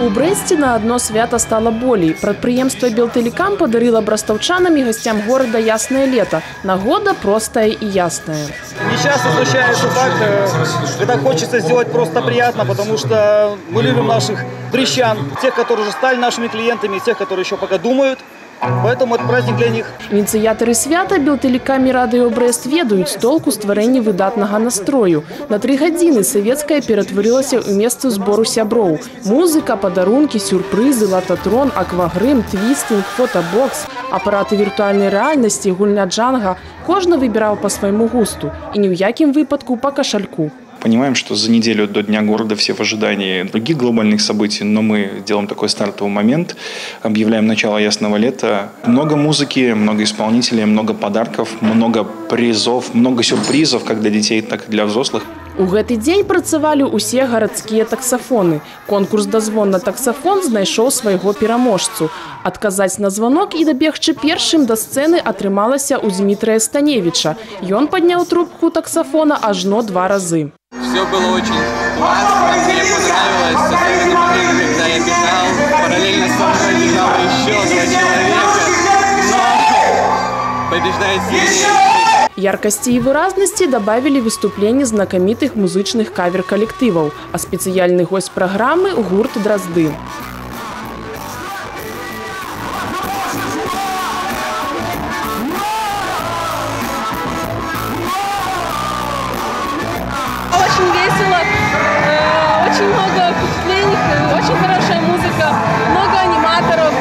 У Брэсце на одно свято стало болей. Прадпрыемства «Белтелекам» подарило брастаўчанам и гостям города ясное лето. Нагода простая и ясная. Не часто случается так, когда хочется сделать просто приятно, потому что мы любим наших брестчан, тех, которые уже стали нашими клиентами, тех, которые еще пока думают. Поэтому это праздник для них. Ініцыятары свята «Белтелекам» і «Радыё Брэст» ведаюць толк у стварэнні выдатнага настрою. На 3 гадзіны савецкая ператварылася ў месца збору сяброў. Музыка, падарункі, сюрпрызы, лататрон, аквагрым, твістинг, фотобокс, апараты віртуальнай рэальнасці, гульня джанга. Кожны выбіраў па свайму густу і ні ў якім выпадку па кашальку. Понимаем, что за неделю до Дня города все в ожидании других глобальных событий, но мы делаем такой стартовый момент, объявляем начало ясного лета. Много музыки, много исполнителей, много подарков, много призов, много сюрпризов как для детей, так и для взрослых. У гэты дзень працавалі ўсе гарадскія таксафоны. Конкурс «Дазвон на таксафон» знайшоў свайго пераможцу. Адказаць на звонок і дабегчы першым да сцэны атрымалася ў Дмітрия Станевича. Ён падняў трубку таксафона ажно 2 разы. Все было очень классно, мне понравилось, особенно момент, когда я бежал, параллельно со мной бежало еще 2 человека, но побеждает сильнее. Яркости и выразности добавили выступления знакомитых музычных кавер-коллективов, а специальный гость программы – гурт «Дрозды». Очень весело, очень много впечатлений, очень хорошая музыка, много аниматоров.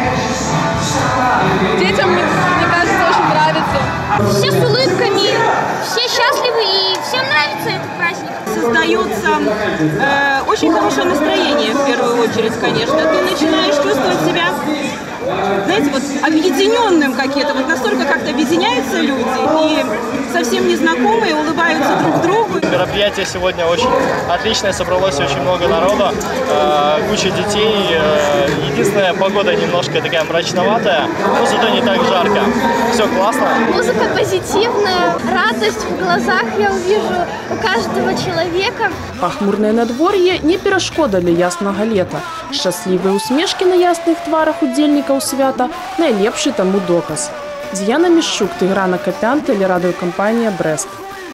Детям, мне кажется, очень нравится. Все с улыбками, все счастливы и всем нравится этот праздник. Создается очень хорошее настроение, в первую очередь, конечно. Ты начинаешь чувствовать себя, знаете, вот объединенным каким-то. Вот настолько как-то объединяются люди и совсем незнакомые улыбаются друг другу. Мероприятие сегодня очень отличное, собралось очень много народа, куча детей. Единственная погода немножко такая мрачноватая, но зато не так жарко. Все классно. Музыка позитивная, радость в глазах я увижу у каждого человека. Пахмурное надворье не перашкода для яснага лета. Счастливые усмешки на ясных тварах удзельнікаў свята – найлепшы таму доказ. Діяна Мішчук, Тигран Акапян, телерадіокомпанія «Брест».